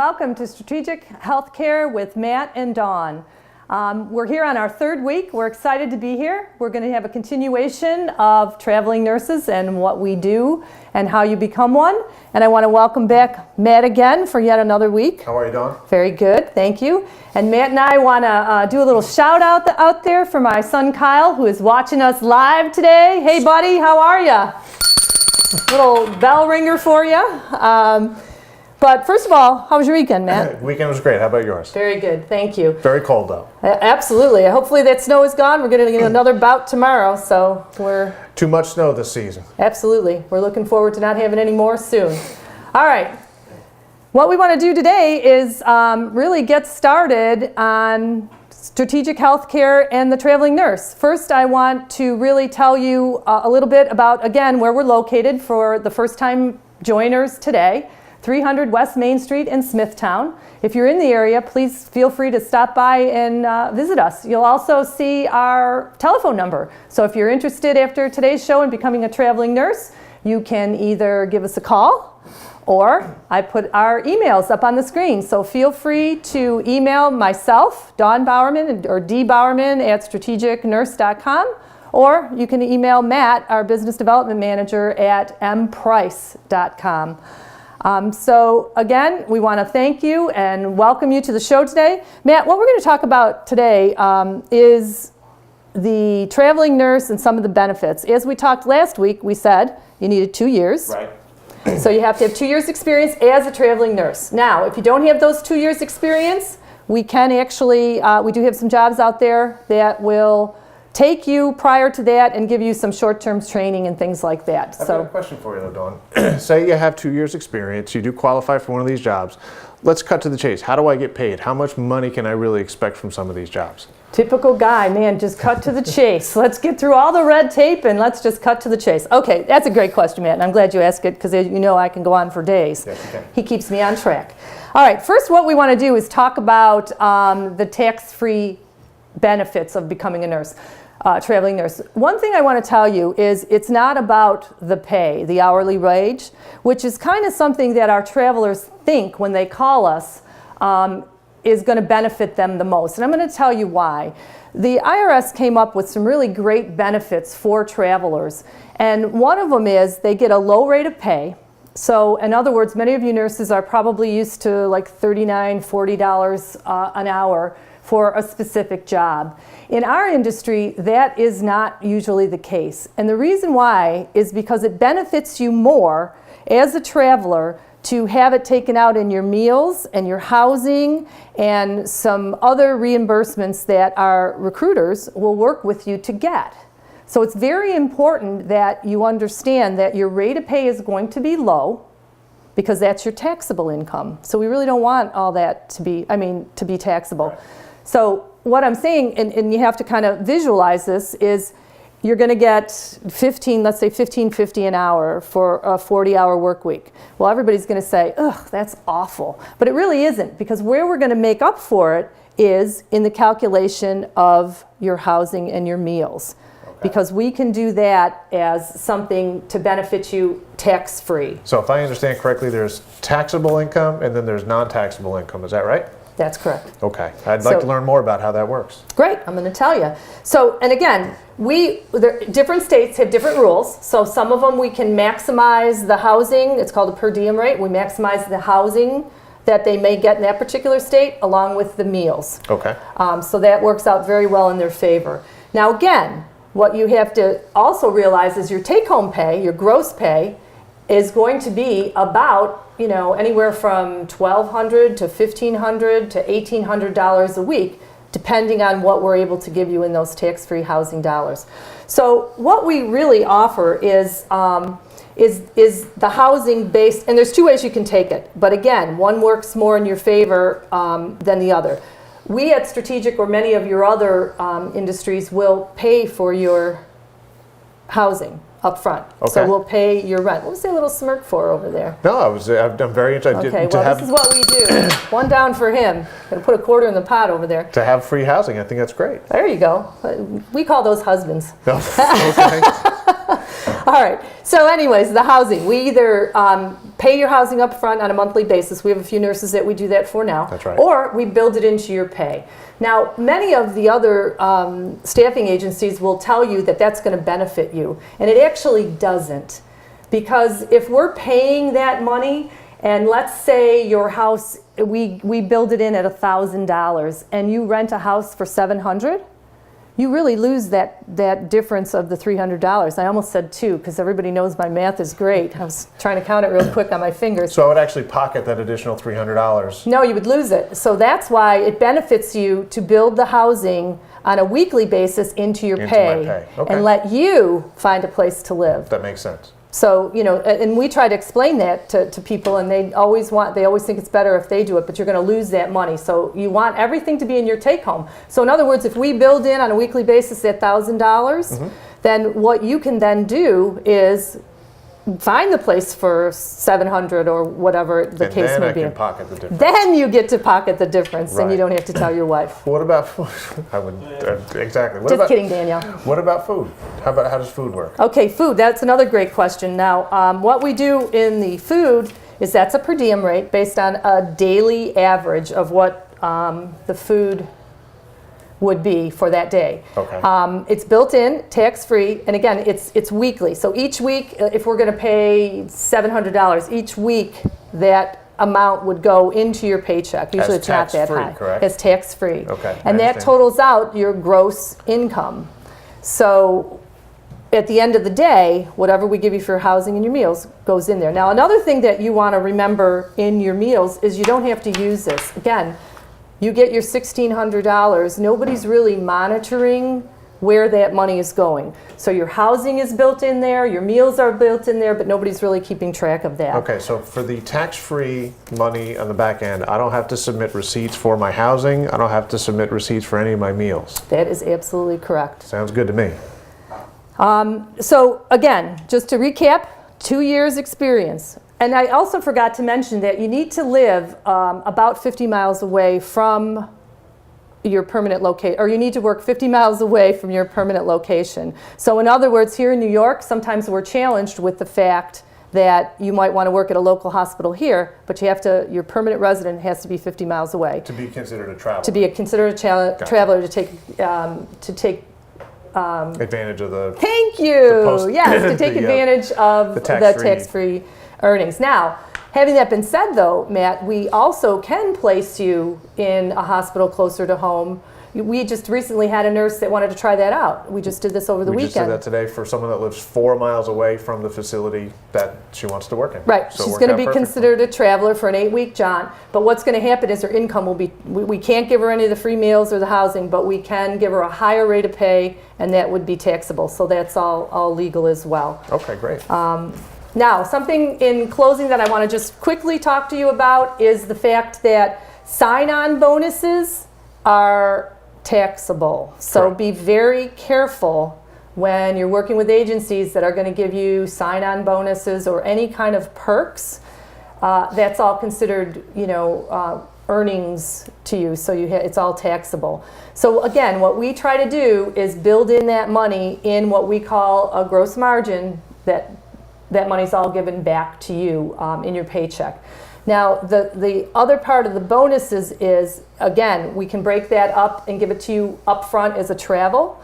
welcome to Strategic Healthcare with Matt and Dawn. We're here on our third week. We're excited to be here. We're going to have a continuation of traveling nurses and what we do and how you become one. And I want to welcome back Matt again for yet another week. How are you, Dawn? Very good, thank you. And Matt and I want to do a little shout out there for my son Kyle, who is watching us live today. Hey buddy, how are you? Little bell ringer for you. But first of all, how was your weekend, Matt? Weekend was great. How about yours? Very good, thank you. Very cold, though. Absolutely. Hopefully that snow is gone. We're going to get another bout tomorrow, so we're... Too much snow this season. Absolutely. We're looking forward to not having any more soon. All right. What we want to do today is really get started on strategic healthcare and the traveling nurse. First, I want to really tell you a little bit about, again, where we're located for the first-time joiners today. 300 West Main Street in Smithtown. If you're in the area, please feel free to stop by and visit us. You'll also see our telephone number. So if you're interested after today's show in becoming a traveling nurse, you can either give us a call or I put our emails up on the screen. So feel free to email myself, Dawn Bowerman, or dbowerman@strategicnurse.com, or you can email Matt, our business development manager, at mprice.com. So again, we want to thank you and welcome you to the show today. Matt, what we're going to talk about today is the traveling nurse and some of the benefits. As we talked last week, we said you needed 2 years. Right. So you have to have 2 years experience as a traveling nurse. Now, if you don't have those 2 years experience, we can actually, we do have some jobs out there that will take you prior to that and give you some short-term training and things like that. I've got a question for you, though, Dawn. Say you have 2 years experience, you do qualify for one of these jobs. Let's cut to the chase. How do I get paid? How much money can I really expect from some of these jobs? Typical guy, man, just cut to the chase. Let's get through all the red tape and let's just cut to the chase. Okay, that's a great question, Matt, and I'm glad you asked it because, as you know, I can go on for days. Yes, you can. He keeps me on track. All right, first what we want to do is talk about the tax-free benefits of becoming a nurse. Traveling nurse. One thing I want to tell you is it's not about the pay, the hourly wage, which is kind of something that our travelers think when they call us is going to benefit them the most. And I'm going to tell you why. The IRS came up with some really great benefits for travelers. And one of them is they get a low rate of pay. So in other words, many of you nurses are probably used to like $39, $40 an hour for a specific job. In our industry, that is not usually the case. And the reason why is because it benefits you more as a traveler to have it taken out in your meals and your housing and some other reimbursements that our recruiters will work with you to get. So it's very important that you understand that your rate of pay is going to be low because that's your taxable income. So we really don't want all that to be taxable. Right. So what I'm saying, and you have to kind of visualize this, is you're going to get let's say $15.50 an hour for a 40-hour work week. Well, everybody's going to say, ugh, that's awful. But it really isn't, because where we're going to make up for it is in the calculation of your housing and your meals. Okay. Because we can do that as something to benefit you tax-free. So if I understand correctly, there's taxable income and then there's non-taxable income. Is that right? That's correct. Okay. I'd like to learn more about how that works. Great. I'm going to tell you. So, and again, different states have different rules. So some of them we can maximize the housing. It's called a per diem rate. We maximize the housing that they may get in that particular state along with the meals. Okay. So that works out very well in their favor. Now again, what you have to also realize is your take-home pay, your gross pay, is going to be about anywhere from $1,200 to $1,500 to $1,800 a week, depending on what we're able to give you in those tax-free housing dollars. So what we really offer is the housing based, and there's two ways you can take it. But again, one works more in your favor than the other. We at Strategic, or many of your other industries, will pay for your housing up front. Okay. So we'll pay your rent. What was that little smirk for over there? No, I'm very interested. Okay, well, this is what we do. One down for him. Gonna put a quarter in the pot over there. To have free housing, I think that's great. There you go. We call those husbands. Okay. All All right. So anyways, the housing. We either pay your housing up front on a monthly basis. We have a few nurses that we do that for now. That's right. Or we build it into your pay. Now, many of the other staffing agencies will tell you that that's going to benefit you. And it actually doesn't. Because if we're paying that money, and let's say your house, we build it in at $1,000 and you rent a house for $700, you really lose that difference of the $300. I almost said two because everybody knows my math is great. I was trying to count it real quick on my fingers. So I would actually pocket that additional $300. No, you would lose it. So that's why it benefits you to build the housing on a weekly basis into your Into pay, my pay. Okay. and let you find a place to live. That makes sense. So, and we try to explain that to people, and they always think it's better if they do it, but you're going to lose that money. So you want everything to be in your take home. So in other words, if we build in on a weekly basis at $1,000, then what you can then do is find the place for $700 or whatever the And case then may I be. can pocket the difference. Then you get to pocket the difference, and you Right. don't have to tell your wife. What about food? I would exactly. What Just about, kidding, Danielle. What about food? How does food work? Okay, food, that's another great question. Now, what we do in the food is that's a per diem rate based on a daily average of what the food would be for that day. Okay. It's built in, tax-free, and again, it's weekly. So each week, if we're going to pay $700, each week that amount would go into your paycheck. Usually it's not that tax-free, high. correct? It's tax-free. Okay, I And that understand. totals out your gross income. So at the end of the day, whatever we give you for housing and your meals goes in there. Now, another thing that you want to remember in your meals is you don't have to use this. Again, you get your $1,600. Nobody's really monitoring where that money is going. So your housing is built in there, your meals are built in there, but nobody's really keeping track of that. Okay, so for the tax-free money on the back end, I don't have to submit receipts for my housing. I don't have to submit receipts for any of my meals. That is absolutely correct. Sounds good to me. So again, just to recap, 2 years experience. And I also forgot to mention that you need to live about 50 miles away from your permanent location, or you need to work 50 miles away from your permanent location. So in other words, here in New York, sometimes we're challenged with the fact that you might want to work at a local hospital here, but your permanent resident has to be 50 miles away. To be considered a traveler. To be considered a traveler to take advantage of the. Thank you. post- Yes, to take the, advantage of the the tax-free. tax-free earnings. Now, having that been said, though, Matt, we also can place you in a hospital closer to home. We just recently had a nurse that wanted to try that out. We just did this over the We weekend. just did that today for someone that lives 4 miles away from the facility that she wants to work in. Right, So it she's worked going to out be perfectly. considered a traveler for an 8-week jaunt. But what's going to happen is her income will be, we can't give her any of the free meals or the housing, but we can give her a higher rate of pay, and that would be taxable. So that's all legal as well. Okay, great. Now, something in closing that I want to just quickly talk to you about is the fact that sign-on bonuses are taxable. So Correct. be very careful when you're working with agencies that are going to give you sign-on bonuses or any kind of perks. That's all considered, earnings to you, so it's all taxable. So again, what we try to do is build in that money in what we call a gross margin, that money's all given back to you in your paycheck. Now, the other part of the bonuses is, again, we can break that up and give it to you up front as a travel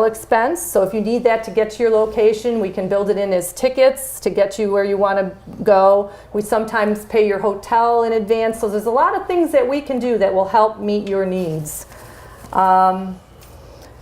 expense. So if you need that to get to your location, we can build it in as tickets to get you where you want to go. We sometimes pay your hotel in advance. So there's a lot of things that we can do that will help meet your needs.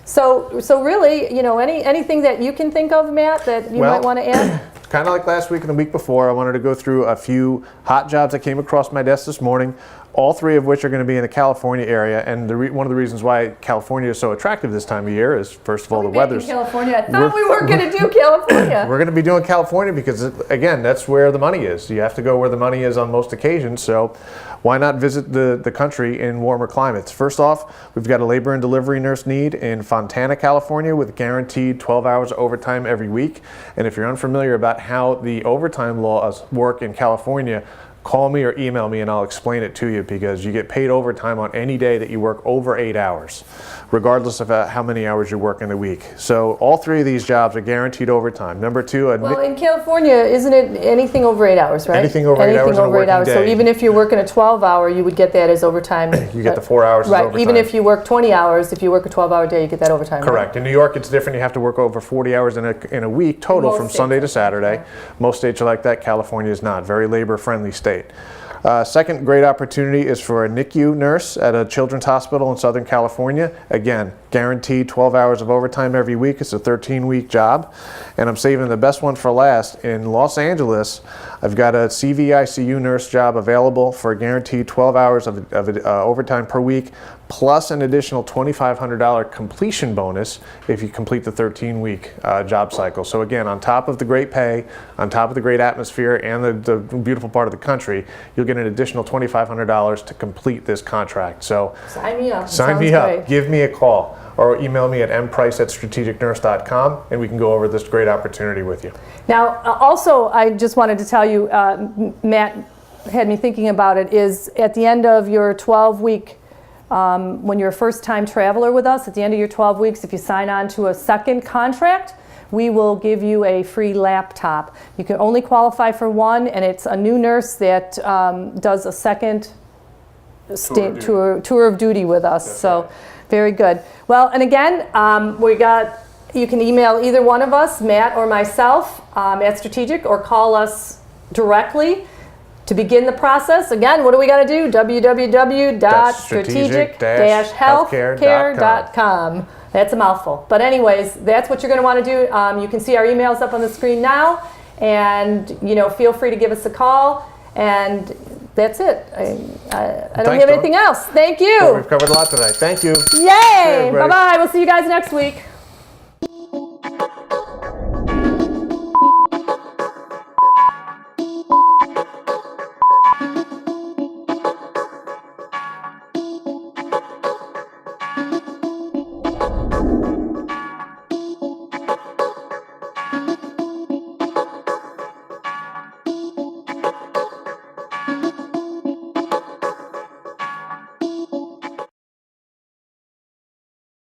So really, anything that you can think of, Matt, that you might want to add? Kind of like last week and the week before, I wanted to go through a few hot jobs that came across my desk this morning, all 3 of which are going to be in the California area. And one of the reasons why California is so attractive this time of year is, first of all, the weather's. California. I thought we were going to do California. We're going to be doing California because, again, that's where the money is. You have to go where the money is on most occasions. So why not visit the country in warmer climates? First off, we've got a labor and delivery nurse need in Fontana, California, with guaranteed 12 hours overtime every week. And if you're unfamiliar about how the overtime laws work in California, call me or email me and I'll explain it to you, because you get paid overtime on any day that you work over 8 hours, regardless of how many hours you work in the week. So all 3 of these jobs are guaranteed overtime. Number 2, Well, in California, isn't it anything over 8 hours, right? Anything over 8 hours in a working So day. even if you're working a 12-hour, you would get that as overtime. you get the 4 hours as Right, overtime. even if you work 20 hours, if you work a 12-hour day, you get that overtime. right? Correct. In New York, it's different. You have to work over 40 hours in a week total Most from states Sunday are to like Saturday. that. Most states are like that. California is not. Very labor-friendly state. Second great opportunity is for a NICU nurse at a children's hospital in Southern California. Again, guaranteed 12 hours of overtime every week. It's a 13-week job. And I'm saving the best one for last. In Los Angeles, I've got a CVICU nurse job available for a guaranteed 12 hours of overtime per week, plus an additional $2,500 completion bonus if you complete the 13-week job cycle. So again, on top of the great pay, on top of the great atmosphere and the beautiful part of the country, you'll get an additional $2,500 to complete this contract. So Sign me up. sign Sounds me up, great. give me a call, or email me at mprice@strategicnurse.com, and we can go over this great opportunity with you. Now, also, I just wanted to tell you, Matt had me thinking about it, is at the end of your 12-week, when you're a first-time traveler with us, at the end of your 12 weeks, if you sign on to a second contract, we will give you a free laptop. You can only qualify for one, and it's a new nurse that does a second tour of duty with us. That's so, right. very good. Well, and again, you can email either one of us, Matt or myself, at Strategic, or call us directly to begin the process. Again, what do we got to do? www.strategic-healthcare.com. That's a mouthful. But anyways, that's what you're going to want to do. You can see our emails up on the screen now, and feel free to give us a call. And that's it. I don't Thanks, have anything else. Thank you. We've covered a lot today. Thank you. Yay! everybody. Bye-bye. We'll see you guys next week.